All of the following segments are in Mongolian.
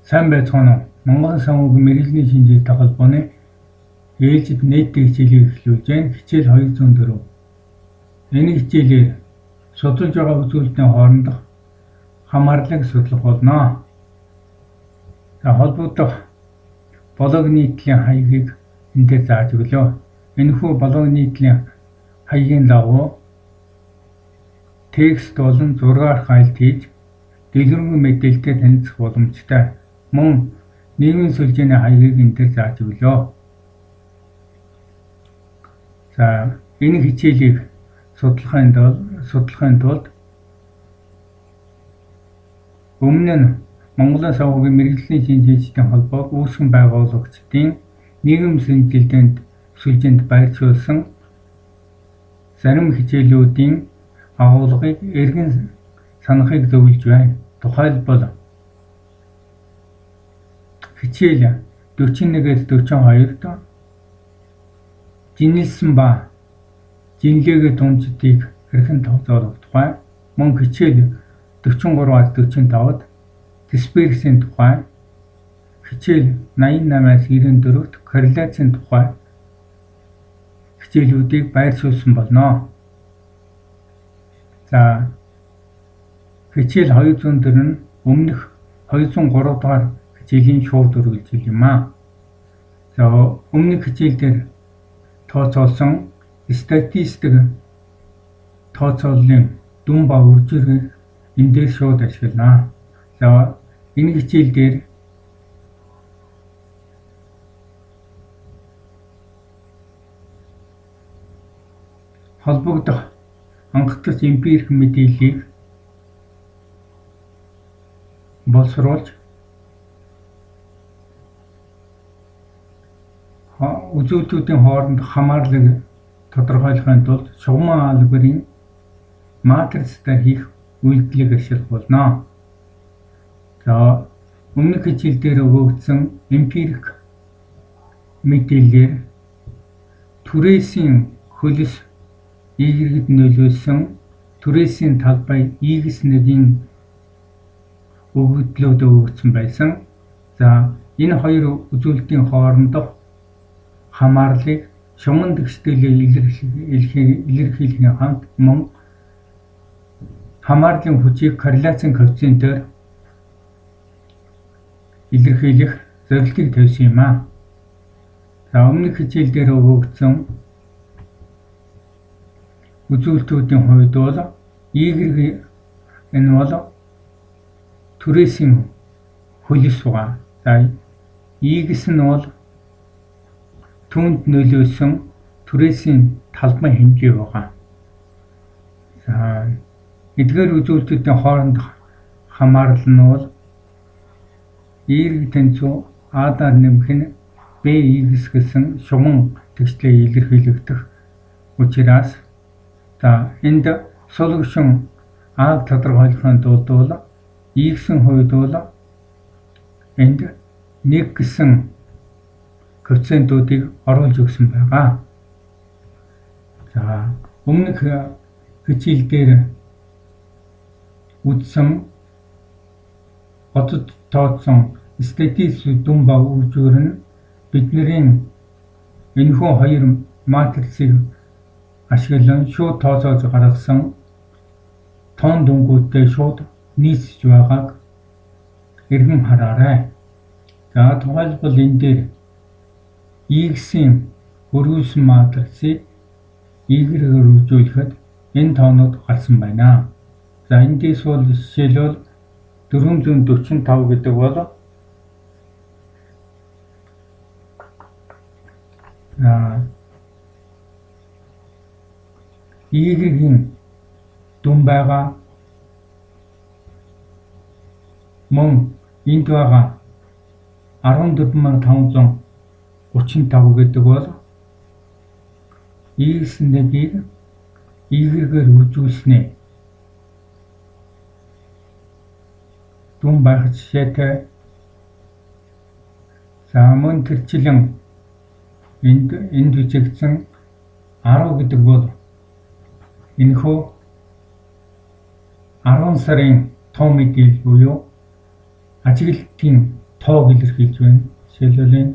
Сайн байцгаана уу? Монгол санхүүгийн мэргэжлийн шинжилгээтэй холбооны ээлжид нийтийн хичээлийг эхлүүлж байна. Хичээл 204. Энэ хичээлээр судалж байгаа үзүүлэлтийн хоорондох хамаарлыг судлах болно. Холбогдох блог нийтлийн хаягийг энэ дээр зааж өглөө. Энэхүү блог нийтлийн хаягийн дагуу текст болон зургаар хайлт хийж дэлгэрэнгүй мэдээлэлтэй танилцах боломжтой. Мөн нийгмийн сүлжээний хаягийг энэ дээр зааж өглөө. За энэ хичээлийг судлахын тулд өмнө нь Монголын санхүүгийн мэргэжлийн шинжилгээчдийн холбоог үүсгэн байгуулагчдын нийгмийн сүлжээнд байршуулсан зарим хичээлүүдийн агуулгыг эргэн санахыг зөвлөж байна. Тухайлбал хичээл 41-ээс 42-д жинэлсэн ба жинлэгээ тунцдыг хэрхэн тооцоолох тухай, мөн хичээл 43-аас 45-д дисперсийн тухай, хичээл 88-аас 94-д корреляцийн тухай хичээлүүдийг байршуулсан болно. За хичээл 204 нь өмнөх 203 дугаар хичээлийн шууд үргэлжил юм аа. За өмнөх хичээлдэр тооцоолсон статистик тооцооллын дүн ба үржирийг энэ дээр шууд ашиглана. За энэ хичээл дээр холбогдох хангалттай эмпирик мэдээллийг боловсруулж үзүүлэлтүүдийн хооронд хамаарлыг тодорхойлохын тулд шугамын алгоритм матрицтай хийх үйлдэлийг ашиглах болно. За өмнөх хичээл дээр өгөгдсөн эмпирик мэдээллээр түрээсийн хөлс Y-д нөлөөлсөн түрээсийн талбай X1-ийн өгөгдлүүд өгөгдсөн байсан. За энэ хоёр үзүүлэлтийн хоорондох хамаарлыг шугам тэгштэйгээр илэрхийлэхийн хамт мөн хамаарлын хүчийг корреляцийн коэффициентээр илэрхийлэх зорилтыг тавьсан юм аа. За өмнөх хичээл дээр өгөгдсөн үзүүлэлтүүдийн хувьд бол энэ бол түрээсийн хөлс байгаа. За X нь бол түүнд нөлөөлсөн түрээсийн талбай хэмжээ байгаа. За эдгээр үзүүлэлтүүдийн хоорондох хамаарлал нь бол Y тэнцүү A-аар нэмэх нь BX гэсэн шугам тэгшлээ илэрхийлэгдэх учраас за энд сул гишүүн А-г тодорхойлохын тулд бол X-ийн хувьд бол энд 1 гэсэн коэффициентуудыг оруулж өгсөн байгаа. За өмнөх хичээл дээр үзсэн бодод тооцсон статистик дүн ба үржүүр нь бидний энэхүү хоёр матрицыг ашиглан шууд тооцоож гаргасан тоон дүнгуудтэй шууд нийцж байгааг эргэн хараарай. За тухайлбал энэ дээр X-ийн хөрвүүлсэн матрицыг Y-гээр үржүүлэхэд энэ тоонууд гарсан байна. За эндээс бол жишээлбэл 445 гэдэг бол Y-ийн дүн байгаа. Мөн энд байгаа 14535 гэдэг бол X1-ийг Y-гээр үржүүлснээр дүн байх жишээтэй. За мөн тэрчлэн энд бичигдсэн 10 гэдэг бол энэхүү 10 сарын тоо мэдээлэл буюу ажиглалтын тоог илэрхийлж байна. Жишээлбэл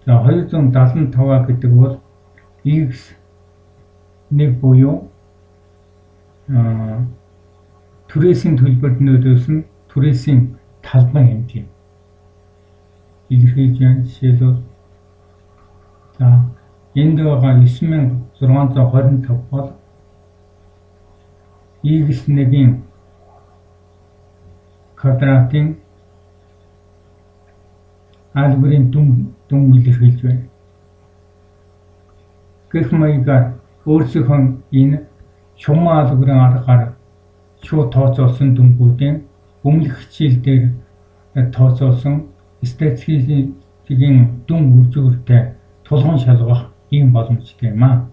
за 275 гэдэг бол x1 буюу түрээсийн төлбөрнөөдөөс нь түрээсийн талбай хэмжээ илэрхийлж байна. Жишээлбэл за энд байгаа 9625 бол x1-ийн квадратын алгоритм дүн илэрхийлж байна. Гэх маягаар өөрсдийнхөө энэ шугам алгоритмын аргаар шууд тооцоолсон дүнгуудын өмнөх хичээл дээр тооцоолсон статистикийн дүн үржүүлэлттэй тулгуун шалгах ийм боломжтой юм аа.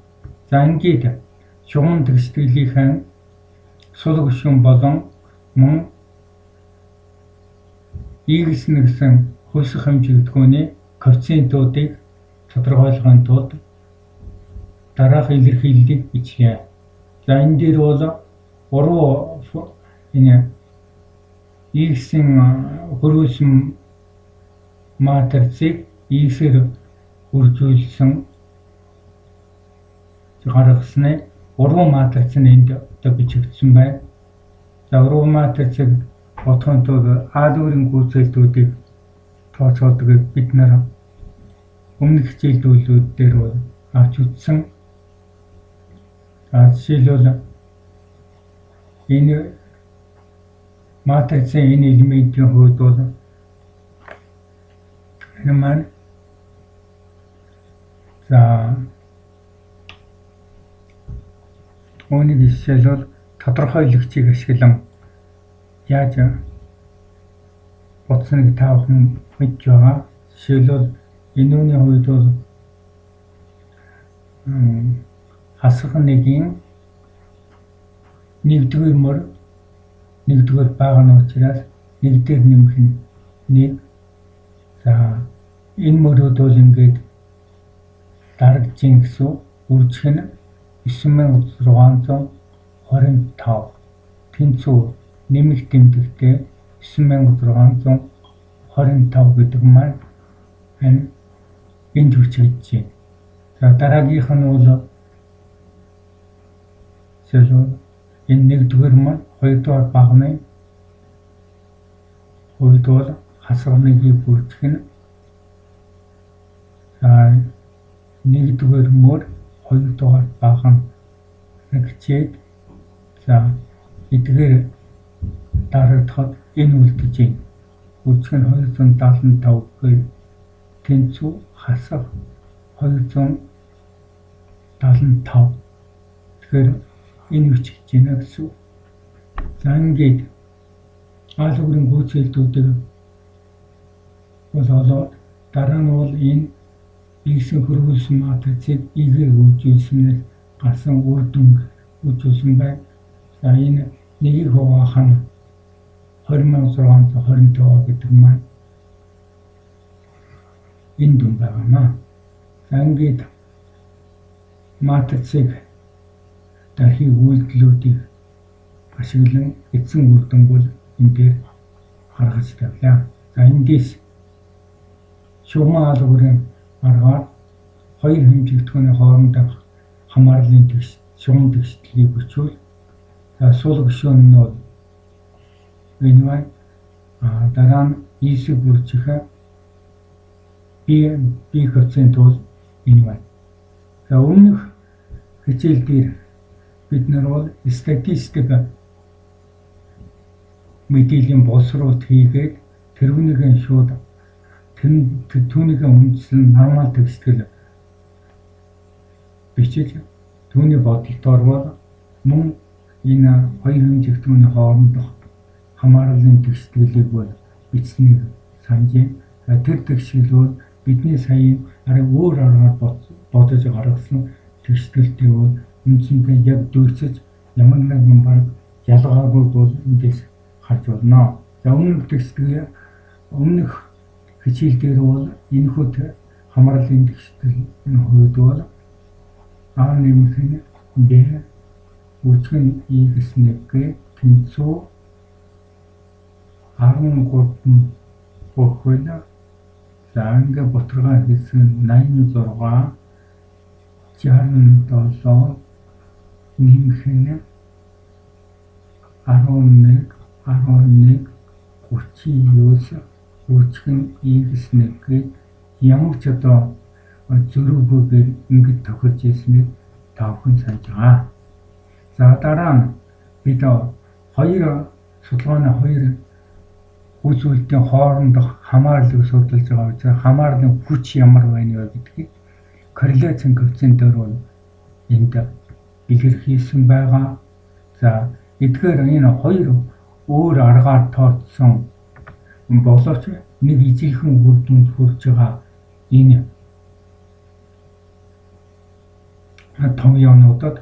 За ингээд шугам тэгшдэглийнхээ сулаг гишүүн болон мөн x1 гэсэн хөлсөх хэмжигдэхүүний коэффициентуудыг тодорхойлохын тулд дараах илэрхийллийг бичье. За энэ дээр бол уруу энэ x-ийн хөрвүүлсэн матрицыг x-ээр үржүүлсэн гаргасны уруу матриц нь энд бичигдсэн байна. За уруу матрицыг бодохын тулд алгоритмын гүйцэтгүүдийг тооцоолдог бид нар өмнөх хичээлүүд дээр бол авч үзсэн. Жишээлбэл энэ матрицын энэ элементийн хувьд бол энэ маань за үүнийг жишээлбэл тодорхойлагчийг ашиглан яаж бодсныг та бүхэн мэдж байгаа. Жишээлбэл энэ үүний хувьд бол хасах нэгийн нэгдүгээр мөр нэгдүгээр бага нь учраас нэг дээр нэмэх нь 1. За энэ мөрүүд бол ингээд дарагдж гэсэн үржих нь 9625 тэнцүү нэмэх тэмдэгтээ 9625 гэдэг маань энд хүчигдэж байна. За дараагийнх нь бол жишээлбэл энэ нэгдүгээр маань хоёрдугаар багны хувьд бол хасах нэгийг бүрдэх нь нэгдүгээр мөр хоёрдугаар баг нь хичээд за эдгээр дарагдахад энэ үлдэж байна. Үржих нь 275 гэхээр тэнцүү хасах 275. Тэгэхээр энэ үчигдэж байна гэсэн. За ингээд алгоритмын гүйцэлдүүдийг болоод дараа нь бол энэ x-ийн хөрвүүлсэн матрицыг y-ээр үржүүлснээр гарсан үр дүн үржүүлсэн байна. За энэ нэгийг хуваах нь 20625 гэдэг маань энэ дүн байгаамаа. За ингээд матрицыг дахин үйлдэлүүдийг ашиглан эцэн үр дүн бол энэ дээр гаргаж тавилаа. За эндээс шугам алгоритмын аргаар хоёр хэмжигдэхүүний хоорондох хамаарлын шугам тэгшлэлийг бичвэл сул гишүүн нь бол энэ байна. Дараа нь x-ийг бүржих b коэффициент бол энэ байна. За өмнөх хичээл дээр бид нар бол статистик мэдээллийн боловсруулалт хийгээд тэрүүнийгээ шууд түүнийгээ үндэслэн нормал тэгштгэл бичиж түүний бодолтоор бол мөн энэ хоёр хэмжигдэхүүний хоорондох хамаарлын тэгшгэлийг бол бичснийг санаж байна. Тэр тэгшгэл бол бидний сая арай өөр аргаар бодож гаргасан тэгшгэлтэй бол үндсэндээ яг дүүцэж ямар нэгэн баг ялгаагүй бол эндээс харж болно. За өмнөх хичээл дээр бол энэхүү хамаарлын тэгшлийн хувьд бол А нэмэх нь Б үүсгэх нь И гэснээр тэнцүү 13 өгөхөөл. За ингээ бутаргаар хийсэн 86 67 нэмэх нь 11 11 39 үүсгэн x1 гээд ямар ч одоо зөрүүгүйгээр ингэж тохирж ирснийг та бүхэн санаж байгаа. За дараа нь бид судалгааны хоёр үзүүлэлтийн хоорондох хамаарлыг судалж байгаа учраас хамаарлын хүч ямар байна вэ гэдгийг корреляцийн коэффициентээр энд илэрхийлсэн байгаа. За эдгээр энэ хоёр өөр аргаар тооцсон боловч нэг ижилхэн үр дүнд хүрж байгаа энэ том юмнуудад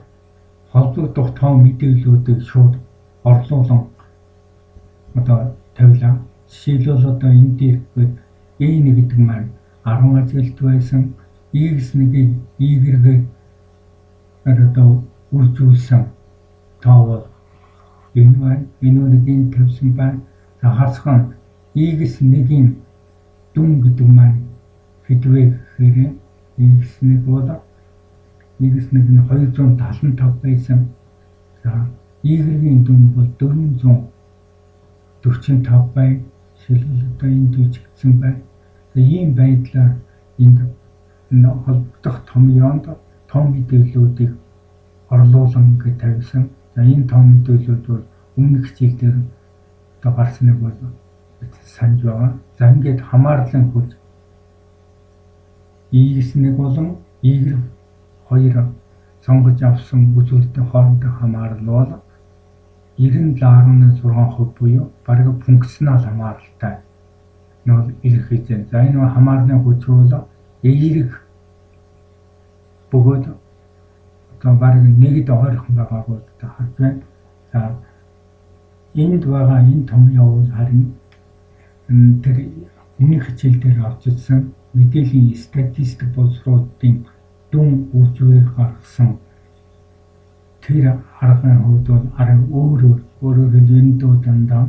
холбогдох том мэдээллүүдийг шууд орлуулан тавилаа. Жишээлбэл энэ дээр E1 гэдэг маань 10 ажилт байсан, X1-ийг Y-гээр үржүүлсэн тоо бол энэ байна. Энэ тавьсан байна. За харцхан X1-ийн дүн гэдэг маань хэдвэ гэхээр X1 бол X1 нь 275 байсан. За Y-ийн дүн бол 445 байна. Жишээлбэл энд бичигдсэн байна. За ийм байдлаар энд холбогдох том мэдээллүүдийг орлуулан гэж тавьсан. За энэ том мэдээллүүд бол өмнөх хичээлдээр гарсныг бол санаж байгаа. За ингээд хамаарлын хүч X1 болон Y2 сонгож авсан үзүүлэлтийн хоорондын хамаарал бол 97.6% буюу бараг функционал хамааралтай нөл илэрхийлж байна. За энэ хамаарлын хүч бол эерэг бөгөөд бараг нэгэд ойрхон байгааг бол харж байна. За энд байгаа энэ том явуул харин тэр өмнөх хичээлдээр авч ирсэн мэдээллийн статистик боловсролтын дүн үржүүлэлт гаргасан тэр аргын хувьд бол арай өөрөөр хэлбэл дандаа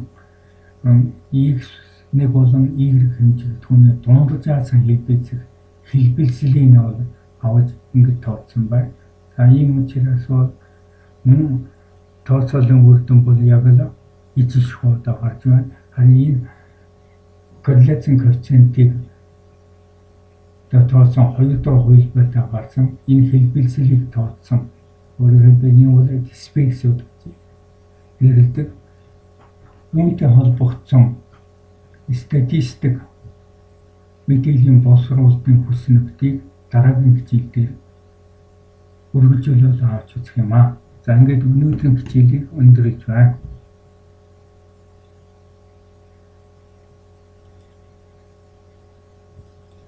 X1 болон Y хэмжээ түүний дундаж яасан хэлбэлцлийн бол аваж ингэж тооцсон байна. За ийм учраас бол тооцоолын үр дүн бол яг л ижил шуудаа гарч байна. Харин энэ корреляцийн коэффициентийг тооцсон 2 дахь хувилбартай гарсан энэ хэлбэлцлийг тооцсон өөрөөр хэлбэл спейсүүд нэрлэдэг. Үүнтэй холбогдсон статистик мэдээллийн боловсруулалтын хүснэгтийг дараагийн хичээлдээр үргэлжлүүлээд авч үзэх юм аа. За ингээд өнөөдрийн хичээлийг өндөрлөж байна.